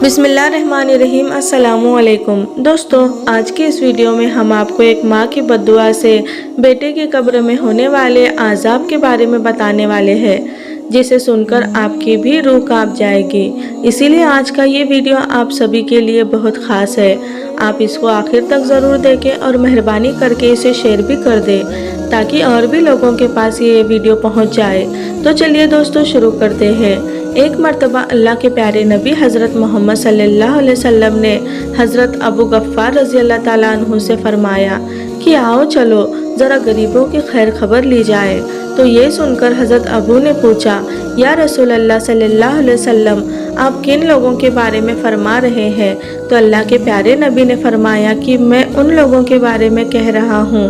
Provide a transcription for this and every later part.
बिस्मिल्लाहिर्रहमानिर्रहीम। अस्सलामुअलैकुम दोस्तों, आज की इस वीडियो में हम आपको एक माँ की बद्दुआ से बेटे की कब्र में होने वाले आज़ाब के बारे में बताने वाले हैं, जिसे सुनकर आपकी भी रूह कांप जाएगी। इसीलिए आज का ये वीडियो आप सभी के लिए बहुत ख़ास है। आप इसको आखिर तक ज़रूर देखें और मेहरबानी करके इसे शेयर भी कर दें, ताकि और भी लोगों के पास ये वीडियो पहुँच जाए। तो चलिए दोस्तों, शुरू करते हैं। एक मर्तबा अल्लाह के प्यारे नबी हज़रत मोहम्मद सल्लल्लाहु अलैहि वसल्लम ने हज़रत अबू गफ्फार रज़ी अल्लाह ताला अन्हु से फरमाया कि आओ चलो ज़रा गरीबों की खैर खबर ली जाए। तो ये सुनकर हज़रत अबू ने पूछा, या रसूल अल्लाह सल्लल्लाहु अलैहि वसल्लम, आप किन लोगों के बारे में फरमा रहे हैं? तो अल्लाह के प्यारे नबी ने फरमाया कि मैं उन लोगों के बारे में कह रहा हूँ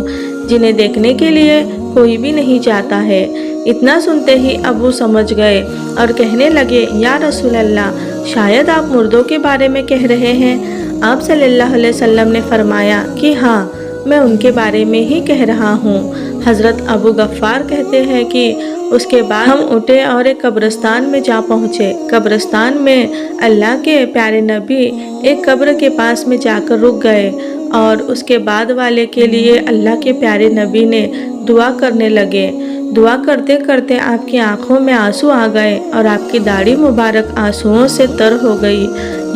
जिन्हें देखने के लिए कोई भी नहीं चाहता है। इतना सुनते ही अबू समझ गए और कहने लगे, या रसूल अल्लाह, शायद आप मुर्दों के बारे में कह रहे हैं। आप सल्लल्लाहु अलैहि वसल्लम ने फरमाया कि हाँ, मैं उनके बारे में ही कह रहा हूँ। हज़रत अबू गफ्फार कहते हैं कि उसके बाद हम उठे और एक कब्रिस्तान में जा पहुँचे। कब्रिस्तान में अल्लाह के प्यारे नबी एक कब्र के पास में जाकर रुक गए और उसके बाद वाले के लिए अल्लाह के प्यारे नबी ने दुआ करने लगे। दुआ करते करते आपकी आंखों में आंसू आ गए और आपकी दाढ़ी मुबारक आंसुओं से तर हो गई।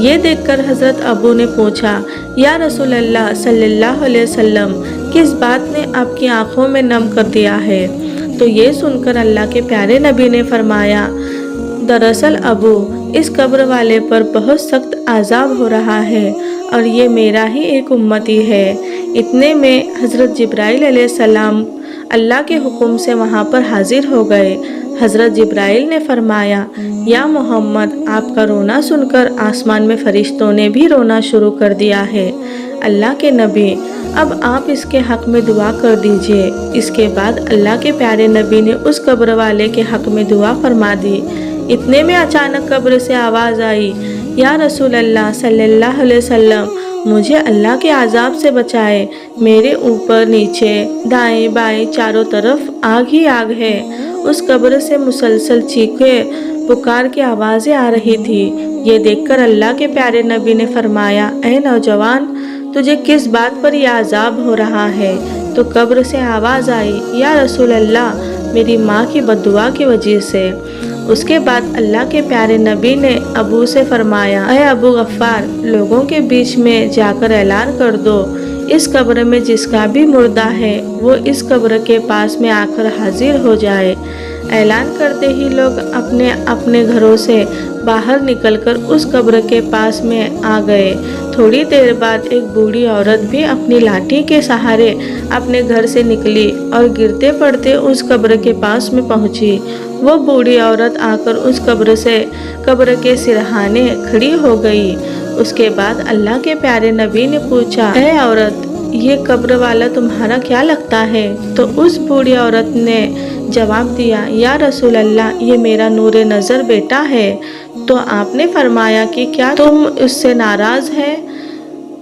ये देखकर हज़रत अबू ने पूछा, या रसूल अल्लाह सल्लल्लाहु अलैहि वसल्लम, किस बात ने आपकी आंखों में नम कर दिया है? तो ये सुनकर अल्लाह के प्यारे नबी ने फरमाया, दरअसल अबू, इस कब्र वाले पर बहुत सख्त आज़ाब हो रहा है और ये मेरा ही एक उम्मती है। इतने में हज़रत जिब्राइल अलैहिस्सलाम अल्लाह के हुक्म से वहाँ पर हाजिर हो गए। हज़रत जिब्राइल ने फरमाया, या मोहम्मद, आपका रोना सुनकर आसमान में फरिश्तों ने भी रोना शुरू कर दिया है। अल्लाह के नबी, अब आप इसके हक़ में दुआ कर दीजिए। इसके बाद अल्लाह के प्यारे नबी ने उस कब्र वाले के हक़ में दुआ फरमा दी। इतने में अचानक कब्र से आवाज़ आई, या रसूल अल्लाह सल्लल्लाहु अलैहि वसल्लम, मुझे अल्लाह के आज़ाब से बचाए। मेरे ऊपर नीचे दाएं बाएं चारों तरफ आग ही आग है। उस कब्र से मुसलसल चीखें पुकार की आवाज़ें आ रही थी। ये देखकर अल्लाह के प्यारे नबी ने फरमाया, ऐ नौजवान, तुझे किस बात पर यह आज़ाब हो रहा है? तो कब्र से आवाज़ आई, या रसूल अल्लाह, मेरी माँ की बद्दुआ की वजह से। उसके बाद अल्लाह के प्यारे नबी ने अबू से फरमाया, ऐ अबू गफ्फार, लोगों के बीच में जाकर ऐलान कर दो, इस कब्र में जिसका भी मुर्दा है वो इस कब्र के पास में आकर हाजिर हो जाए। ऐलान करते ही लोग अपने अपने घरों से बाहर निकलकर उस कब्र के पास में आ गए। थोड़ी देर बाद एक बूढ़ी औरत भी अपनी लाठी के सहारे अपने घर से निकली और गिरते पड़ते उस कब्र के पास में पहुंची। वो बूढ़ी औरत आकर उस कब्र के सिरहाने खड़ी हो गई। उसके बाद अल्लाह के प्यारे नबी ने पूछा, ऐ औरत, ये कब्र वाला तुम्हारा क्या लगता है? तो उस बूढ़ी औरत ने जवाब दिया, या रसूल अल्लाह, ये मेरा नूरे नज़र बेटा है। तो आपने फरमाया कि क्या तुम उससे नाराज़ है?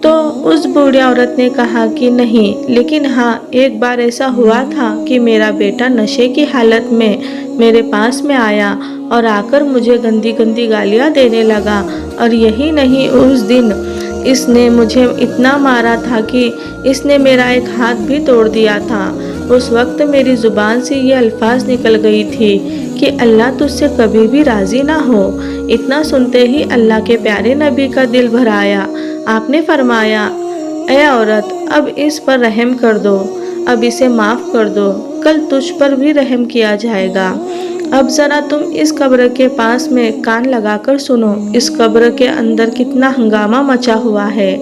तो उस बूढ़ी औरत ने कहा कि नहीं, लेकिन हाँ, एक बार ऐसा हुआ था कि मेरा बेटा नशे की हालत में मेरे पास में आया और आकर मुझे गंदी गंदी गालियाँ देने लगा। और यही नहीं, उस दिन इसने मुझे इतना मारा था कि इसने मेरा एक हाथ भी तोड़ दिया था। उस वक्त मेरी ज़ुबान से ये अल्फाज निकल गई थी कि अल्लाह तुझसे कभी भी राज़ी ना हो। इतना सुनते ही अल्लाह के प्यारे नबी का दिल भर आया। आपने फरमाया, ऐ औरत, अब इस पर रहम कर दो, अब इसे माफ़ कर दो, कल तुझ पर भी रहम किया जाएगा। अब ज़रा तुम इस कब्र के पास में कान लगाकर सुनो, इस कब्र के अंदर कितना हंगामा मचा हुआ है।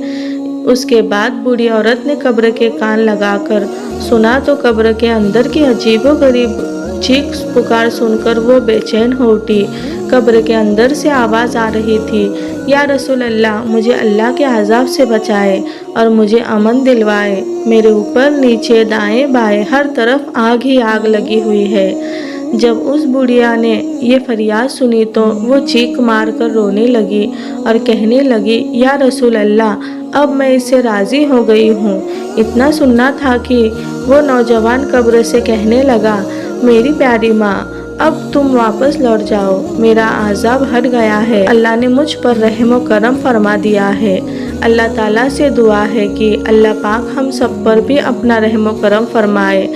उसके बाद बूढ़ी औरत ने कब्र के कान लगाकर सुना तो कब्र के अंदर की अजीबोगरीब चीख पुकार सुनकर वो बेचैन हो उठी। कब्र के अंदर से आवाज़ आ रही थी, या रसूल अल्लाह, मुझे अल्लाह के अज़ाब से बचाए और मुझे अमन दिलवाए। मेरे ऊपर नीचे दाएं बाएं हर तरफ आग ही आग लगी हुई है। जब उस बुढ़िया ने ये फरियाद सुनी तो वो चीख मार कर रोने लगी और कहने लगी, या रसूल अल्लाह, अब मैं इससे राज़ी हो गई हूँ। इतना सुनना था कि वो नौजवान कब्र से कहने लगा, मेरी प्यारी माँ, अब तुम वापस लौट जाओ, मेरा आज़ाब हट गया है, अल्लाह ने मुझ पर रहम व करम फरमा दिया है। अल्लाह ताला से दुआ है कि अल्लाह पाक हम सब पर भी अपना रहम व करम फरमाए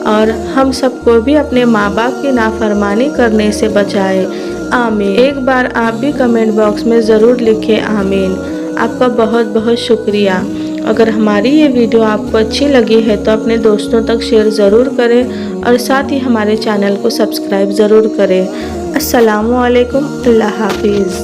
और हम सबको भी अपने माँ बाप की नाफरमानी करने से बचाए। आमीन। एक बार आप भी कमेंट बॉक्स में ज़रूर लिखें आमीन। आपका बहुत बहुत शुक्रिया। अगर हमारी ये वीडियो आपको अच्छी लगी है तो अपने दोस्तों तक शेयर ज़रूर करें और साथ ही हमारे चैनल को सब्सक्राइब ज़रूर करें। अस्सलामु अलैकुम, अल्लाह हाफिज़।